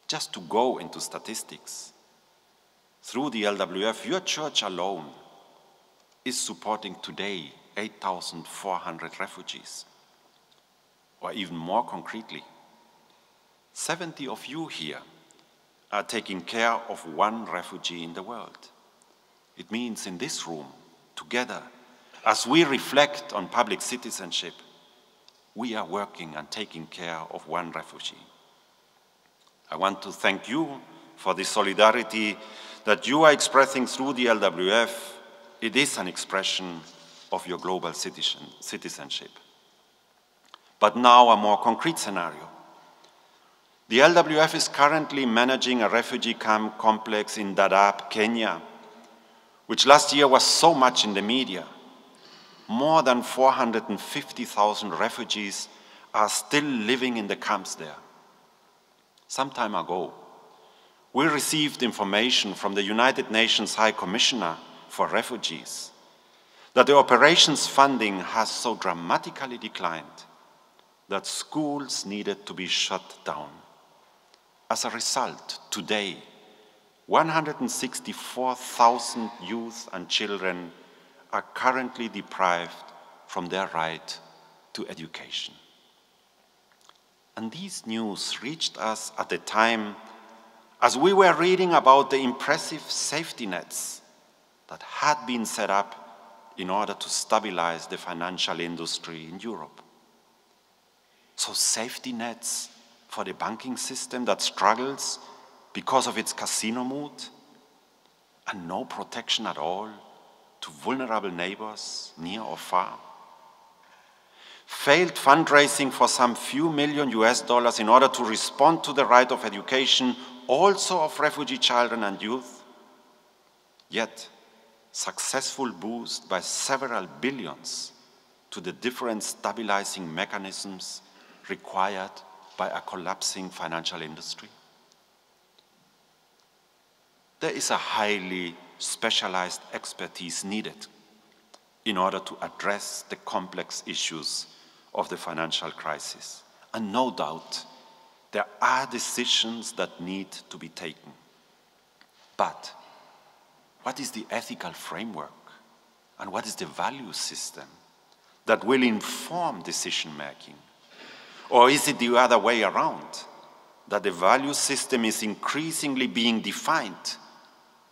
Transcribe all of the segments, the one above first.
Just to go into statistics, through the LWF, your church alone is supporting today 8,400 refugees. Or even more concretely, 70 of you here are taking care of one refugee in the world. It means in this room, together, as we reflect on public citizenship, we are working and taking care of one refugee. I want to thank you for the solidarity that you are expressing through the LWF. It is an expression of your global citizenship. But now a more concrete scenario. The LWF is currently managing a refugee camp complex in Dadaab, Kenya, which last year was so much in the media. More than 450,000 refugees are still living in the camps there. Some time ago, we received information from the United Nations High Commissioner for Refugees that the operations funding has so dramatically declined that schools needed to be shut down. As a result, today, 164,000 youth and children are currently deprived from their right to education. And these news reached us at a time as we were reading about the impressive safety nets that had been set up in order to stabilize the financial industry in Europe. So safety nets for the banking system that struggles because of its casino mood, and no protection at all to vulnerable neighbors near or far. Failed fundraising for some few million US dollars in order to respond to the right of education, also of refugee children and youth. Yet, successful boost by several billions to the different stabilizing mechanisms required by a collapsing financial industry. There is a highly specialized expertise needed in order to address the complex issues of the financial crisis. And no doubt, there are decisions that need to be taken. But what is the ethical framework and what is the value system that will inform decision-making? Or is it the other way around, that the value system is increasingly being defined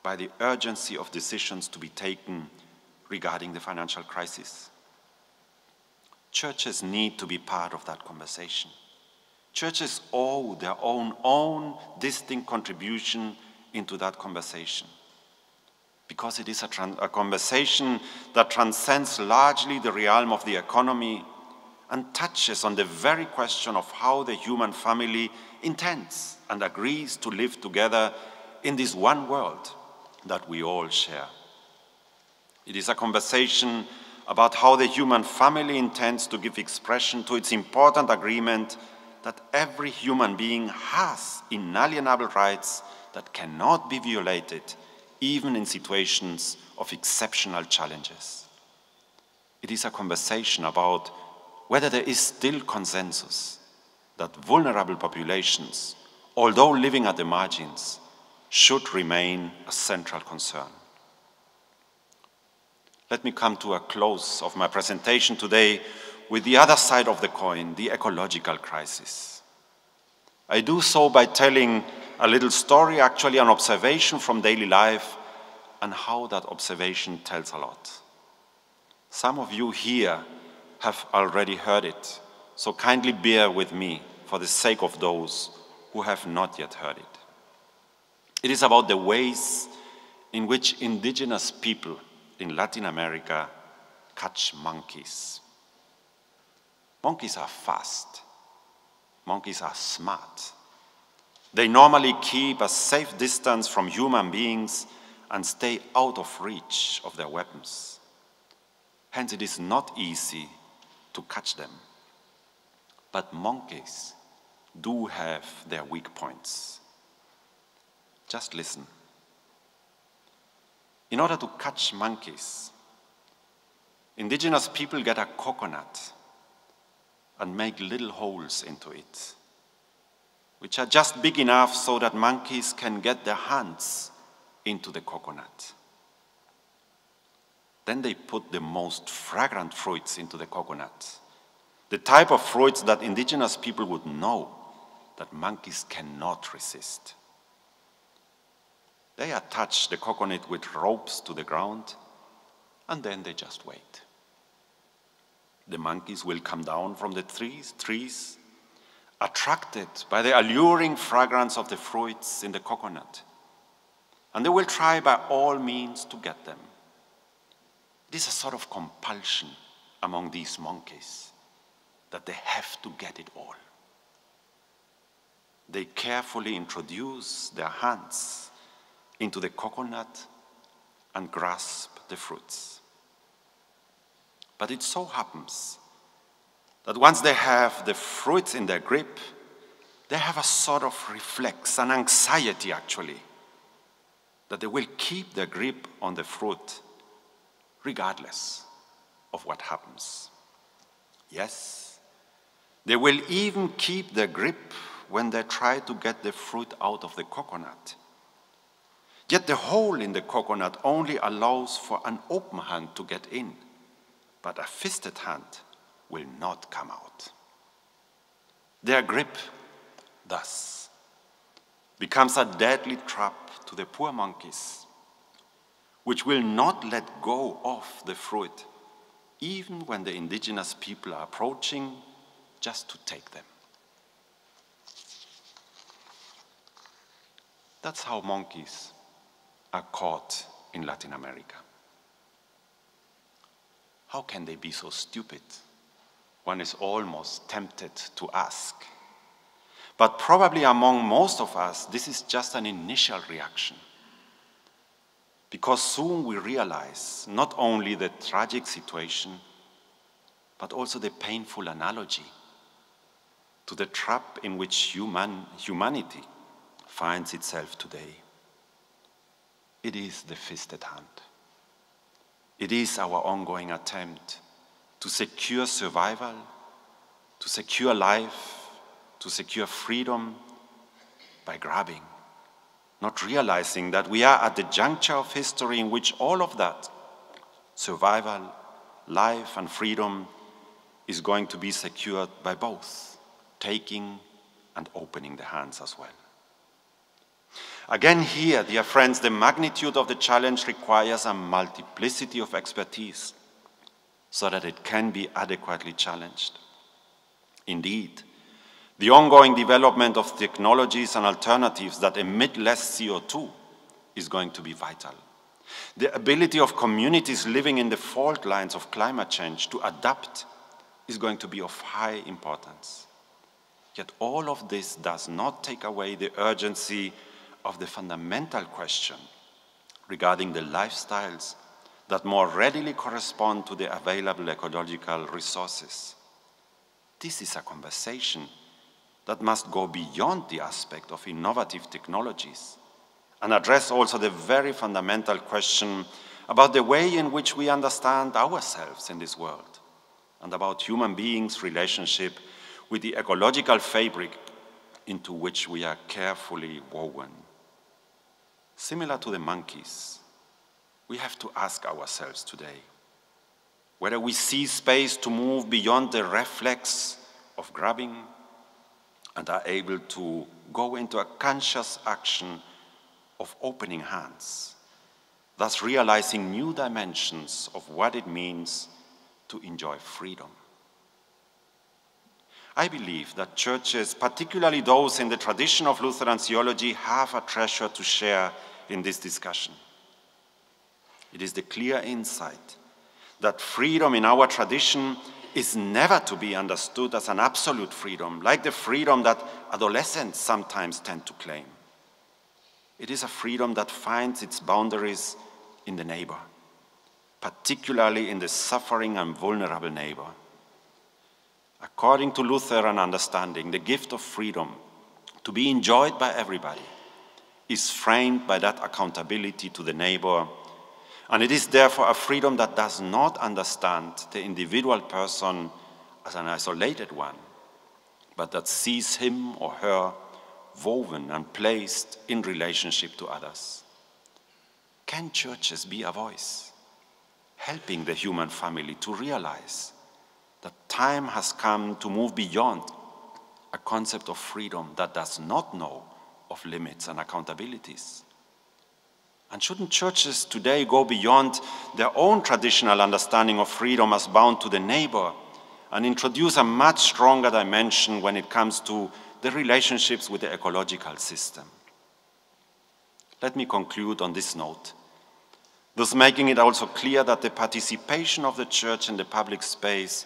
by the urgency of decisions to be taken regarding the financial crisis? Churches need to be part of that conversation. Churches owe their own distinct contribution into that conversation, because it is a conversation that transcends largely the realm of the economy and touches on the very question of how the human family intends and agrees to live together in this one world that we all share. It is a conversation about how the human family intends to give expression to its important agreement that every human being has inalienable rights that cannot be violated, even in situations of exceptional challenges. It is a conversation about whether there is still consensus that vulnerable populations, although living at the margins, should remain a central concern. Let me come to a close of my presentation today with the other side of the coin, the ecological crisis. I do so by telling a little story, actually an observation from daily life, and how that observation tells a lot. Some of you here have already heard it, so kindly bear with me for the sake of those who have not yet heard it. It is about the ways in which indigenous people in Latin America catch monkeys. Monkeys are fast. Monkeys are smart. They normally keep a safe distance from human beings and stay out of reach of their weapons. Hence, it is not easy to catch them. But monkeys do have their weak points. Just listen. In order to catch monkeys, indigenous people get a coconut and make little holes into it. which are just big enough so that monkeys can get their hands into the coconut. Then they put the most fragrant fruits into the coconut, the type of fruits that indigenous people would know that monkeys cannot resist. They attach the coconut with ropes to the ground, and then they just wait. The monkeys will come down from the trees, attracted by the alluring fragrance of the fruits in the coconut, and they will try by all means to get them. It is a sort of compulsion among these monkeys that they have to get it all. They carefully introduce their hands into the coconut and grasp the fruits. But it so happens that once they have the fruits in their grip, they have a sort of reflex, an anxiety actually, that they will keep their grip on the fruit regardless of what happens. Yes, they will even keep their grip when they try to get the fruit out of the coconut. Yet the hole in the coconut only allows for an open hand to get in, but a fisted hand will not come out. Their grip, thus, becomes a deadly trap to the poor monkeys, which will not let go of the fruit, even when the indigenous people are approaching just to take them. That's how monkeys are caught in Latin America. How can they be so stupid? One is almost tempted to ask. But probably among most of us, this is just an initial reaction. Because soon we realize not only the tragic situation, but also the painful analogy to the trap in which humanity finds itself today. It is the fisted hand. It is our ongoing attempt to secure survival, to secure life, to secure freedom by grabbing, not realizing that we are at the juncture of history in which all of that, survival, life, and freedom, is going to be secured by both, taking and opening the hands as well. Again here, dear friends, the magnitude of the challenge requires a multiplicity of expertise so that it can be adequately challenged. Indeed, the ongoing development of technologies and alternatives that emit less CO2 is going to be vital. The ability of communities living in the fault lines of climate change to adapt is going to be of high importance. Yet all of this does not take away the urgency of the fundamental question regarding the lifestyles that more readily correspond to the available ecological resources. This is a conversation that must go beyond the aspect of innovative technologies and address also the very fundamental question about the way in which we understand ourselves in this world and about human beings' relationship with the ecological fabric into which we are carefully woven. Similar to the monkeys, we have to ask ourselves today whether we see space to move beyond the reflex of grabbing and are able to go into a conscious action of opening hands, thus realizing new dimensions of what it means to enjoy freedom. I believe that churches, particularly those in the tradition of Lutheran theology, have a treasure to share in this discussion. It is the clear insight that freedom in our tradition is never to be understood as an absolute freedom, like the freedom that adolescents sometimes tend to claim. It is a freedom that finds its boundaries in the neighbor, particularly in the suffering and vulnerable neighbor. According to Lutheran understanding, the gift of freedom to be enjoyed by everybody is framed by that accountability to the neighbor, and it is therefore a freedom that does not understand the individual person as an isolated one, but that sees him or her woven and placed in relationship to others. Can churches be a voice, helping the human family to realize that time has come to move beyond a concept of freedom that does not know of limits and accountabilities? And shouldn't churches today go beyond their own traditional understanding of freedom as bound to the neighbor and introduce a much stronger dimension when it comes to the relationships with the ecological system? Let me conclude on this note, thus making it also clear that the participation of the church in the public space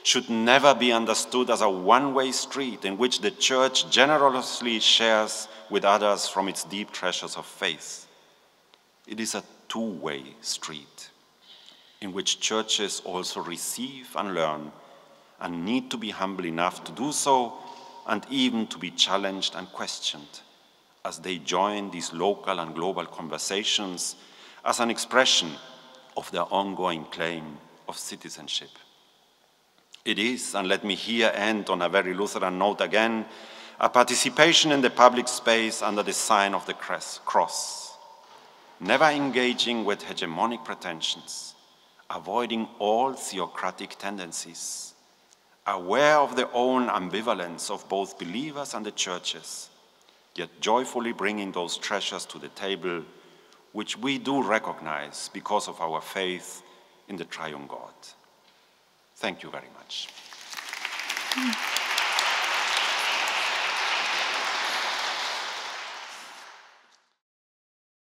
should never be understood as a one-way street in which the church generously shares with others from its deep treasures of faith. It is a two-way street in which churches also receive and learn and need to be humble enough to do so and even to be challenged and questioned as they join these local and global conversations as an expression of their ongoing claim of citizenship. It is, and let me here end on a very Lutheran note again, a participation in the public space under the sign of the cross, never engaging with hegemonic pretensions, avoiding all theocratic tendencies, aware of their own ambivalence of both believers and the churches, yet joyfully bringing those treasures to the table which we do recognize because of our faith in the triune God. Thank you very much.